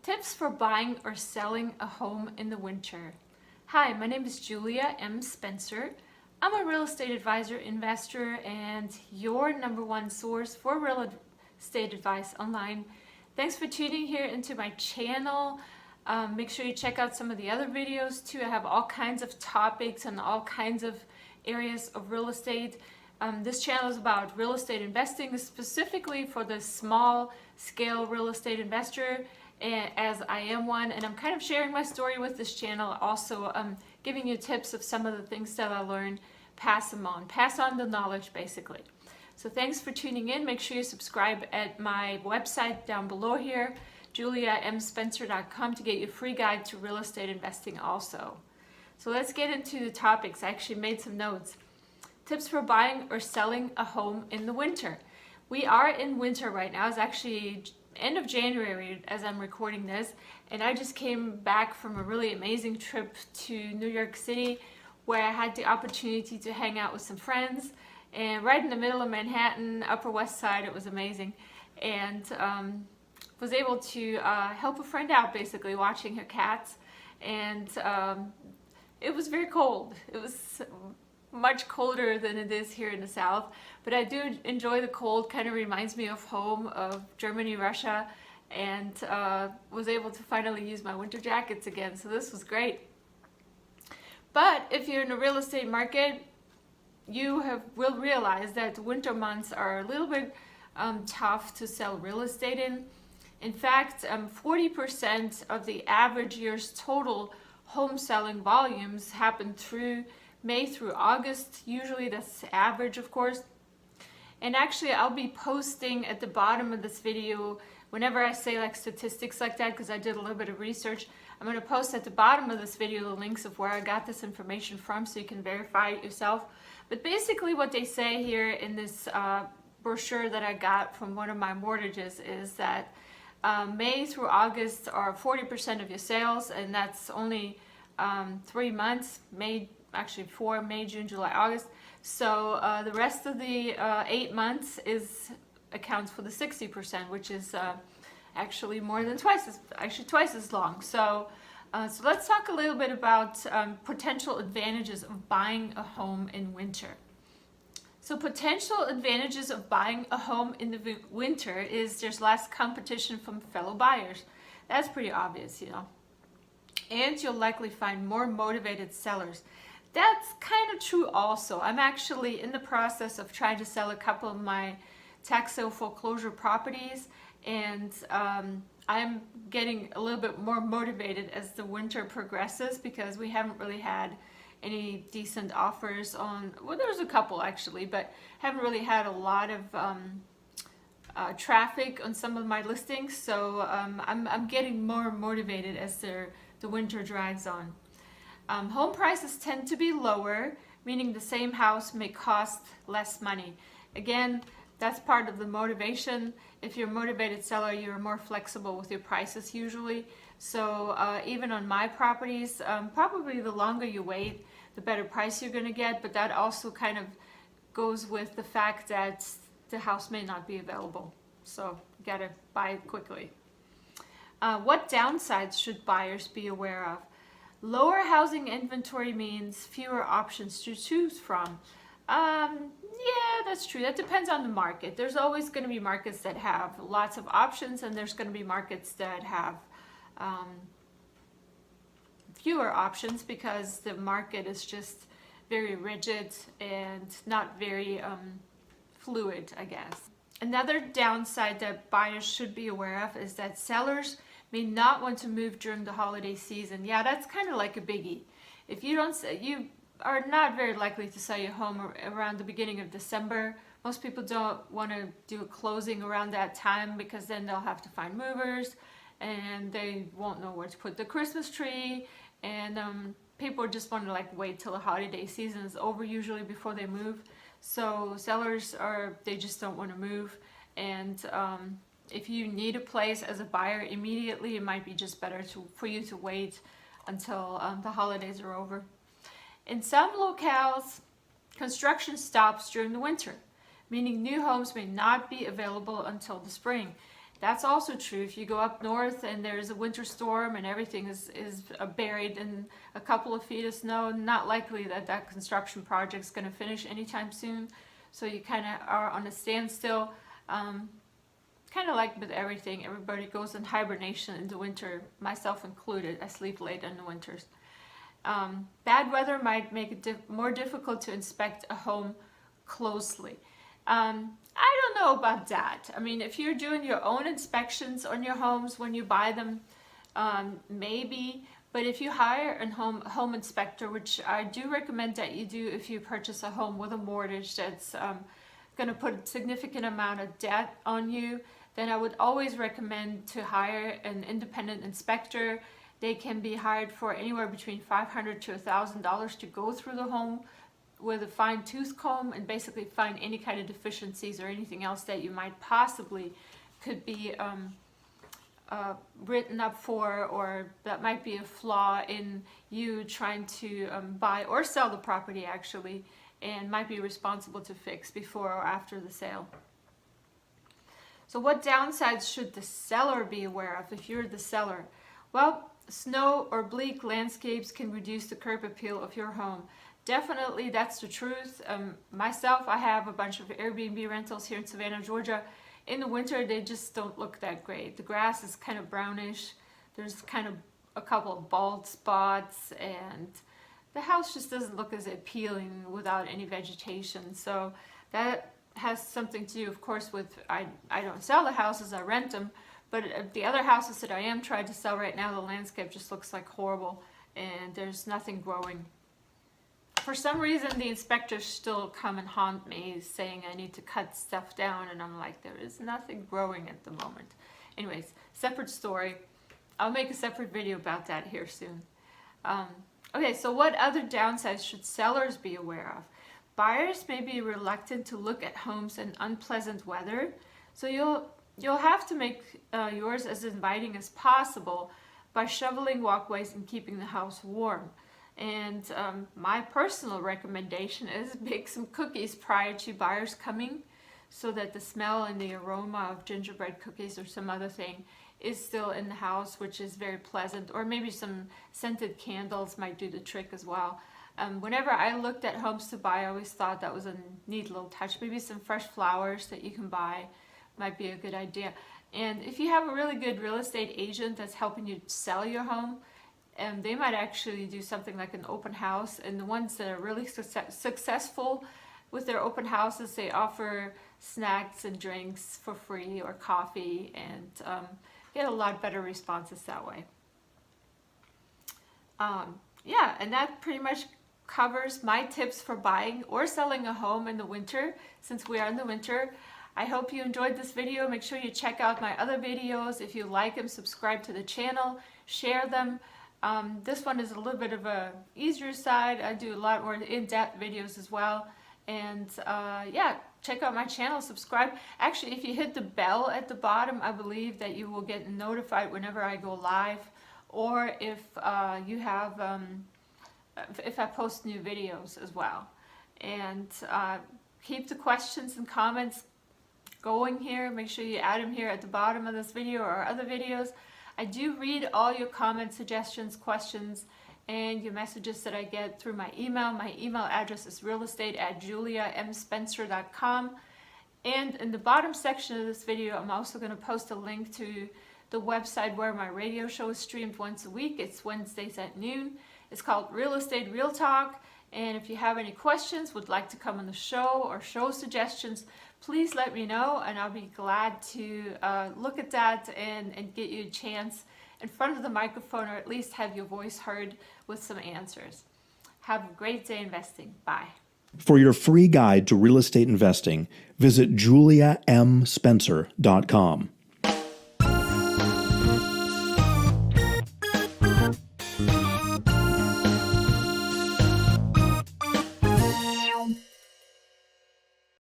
Tips for buying or selling a home in the winter. Hi, my name is Julia M. Spencer. I'm a real estate advisor, investor, and your number one source for real estate advice online. Thanks for tuning here into my channel. Make sure you check out some of the other videos too. I have all kinds of topics and all kinds of areas of real estate. This channel is about real estate investing, specifically for the small scale real estate investor, as I am one, and I'm kind of sharing my story with this channel, also giving you tips of some of the things that I learned, pass on the knowledge basically. So thanks for tuning in. Make sure you subscribe at my website down below here, juliamspencer.com, to get your free guide to real estate investing also. So let's get into the topics. I actually made some notes. Tips for buying or selling a home in the winter. We are in winter right now. It's actually end of January as I'm recording this, and I just came back from a really amazing trip to New York City where I had the opportunity to hang out with some friends, and right in the middle of Manhattan, Upper West Side. It was amazing, and was able to help a friend out, basically watching her cats, and it was very cold. It was much colder than it is here in the south, but I do enjoy the cold. Kind of reminds me of home, of Germany, Russia, and was able to finally use my winter jackets again, so this was great. But if you're in the real estate market, you will realize that the winter months are a little bit tough to sell real estate in. In fact, 40% of the average year's total home selling volumes happen through May through August. Usually that's average, of course. And actually I'll be posting at the bottom of this video, whenever I say like statistics like that, because I did a little bit of research, I'm going to post at the bottom of this video the links of where I got this information from so you can verify it yourself. But basically what they say here in this brochure that I got from one of my mortgages is that May through August are 40% of your sales, and that's only 3 months, actually 4, May, June, July, August. So the rest of the 8 months accounts for the 60%, which is actually more than twice as long. So so let's talk a little bit about potential advantages of buying a home in winter. So potential advantages of buying a home in the winter is there's less competition from fellow buyers. That's pretty obvious, you know. And you'll likely find more motivated sellers. That's kind of true also. I'm actually in the process of trying to sell a couple of my tax sale foreclosure properties, and I'm getting a little bit more motivated as the winter progresses, because we haven't really had any decent offers on, well, there's a couple actually, but haven't really had a lot of traffic on some of my listings. So I'm getting more motivated as the winter drags on. Home prices tend to be lower, meaning the same house may cost less money. Again, that's part of the motivation. If you're a motivated seller, you're more flexible with your prices usually. So even on my properties, probably the longer you wait, the better price you're going to get, but that also kind of goes with the fact that the house may not be available. So you got to buy it quickly. What downsides should buyers be aware of? Lower housing inventory means fewer options to choose from. Yeah, that's true. That depends on the market. There's always going to be markets that have lots of options, and there's going to be markets that have fewer options, because the market is just very rigid and not very fluid, I guess. Another downside that buyers should be aware of is that sellers may not want to move during the holiday season. Yeah, that's kind of like a biggie. If you are not very likely to sell your home around the beginning of December. Most people don't want to do a closing around that time, because then they'll have to find movers and they won't know where to put the Christmas tree, and people just want to like wait till the holiday season is over usually before they move. So sellers they just don't want to move, and if you need a place as a buyer immediately, it might be just better for you to wait until the holidays are over. In some locales, construction stops during the winter, meaning new homes may not be available until the spring. That's also true. If you go up north and there's a winter storm and everything is buried in a couple of feet of snow, not likely that that construction project's going to finish anytime soon. So you kind of are on a standstill. Kind of like with everything, everybody goes in hibernation in the winter, myself included. I sleep late in the winters. Bad weather might make it more difficult to inspect a home closely. I don't know about that. I mean, if you're doing your own inspections on your homes when you buy them, maybe. But if you hire a home inspector, which I do recommend that you do if you purchase a home with a mortgage that's going to put a significant amount of debt on you, then I would always recommend to hire an independent inspector. They can be hired for anywhere between $500 to $1,000 to go through the home with a fine-tooth comb and basically find any kind of deficiencies or anything else that you might possibly could be written up for, or that might be a flaw in you trying to buy or sell the property actually, and might be responsible to fix before or after the sale. So what downsides should the seller be aware of if you're the seller? Well, snow or bleak landscapes can reduce the curb appeal of your home. Definitely, that's the truth. Myself, I have a bunch of Airbnb rentals here in Savannah, Georgia. In the winter, they just don't look that great. The grass is kind of brownish. There's kind of a couple of bald spots, and the house just doesn't look as appealing without any vegetation. So that has something to do, of course, with I don't sell the houses, I rent them. But the other houses that I am trying to sell right now, the landscape just looks like horrible, and there's nothing growing. For some reason, the inspectors still come and haunt me saying I need to cut stuff down, and I'm like, there is nothing growing at the moment. Anyways, separate story. I'll make a separate video about that here soon. Okay, so what other downsides should sellers be aware of? Buyers may be reluctant to look at homes in unpleasant weather, so you'll have to make yours as inviting as possible by shoveling walkways and keeping the house warm. And my personal recommendation is bake some cookies prior to buyers coming, so that the smell and the aroma of gingerbread cookies or some other thing is still in the house, which is very pleasant. Or maybe some scented candles might do the trick as well. Whenever I looked at homes to buy, I always thought that was a neat little touch. Maybe some fresh flowers that you can buy might be a good idea. And if you have a really good real estate agent that's helping you sell your home, and they might actually do something like an open house. And the ones that are really successful with their open houses, they offer snacks and drinks for free or coffee, and get a lot better responses that way. Yeah, and that pretty much covers my tips for buying or selling a home in the winter, since we are in the winter. I hope you enjoyed this video. Make sure you check out my other videos. If you like them, subscribe to the channel, share them. This one is a little bit of a easier side. I do a lot more in-depth videos as well. And yeah, check out my channel, subscribe. Actually, if you hit the bell at the bottom, I believe that you will get notified whenever I go live, or if you have, if I post new videos as well. And keep the questions and comments going here. Make sure you add them here at the bottom of this video or other videos. I do read all your comments, suggestions, questions, and your messages that I get through my email. My email address is realestate@juliamspencer.com. And in the bottom section of this video, I'm also going to post a link to the website where my radio show is streamed once a week. It's Wednesdays at noon. It's called Real Estate Real Talk. And if you have any questions, would like to come on the show, or show suggestions, please let me know, and I'll be glad to look at that and get you a chance in front of the microphone, or at least have your voice heard with some answers. Have a great day investing. Bye. For your free guide to real estate investing, visit juliamspencer.com.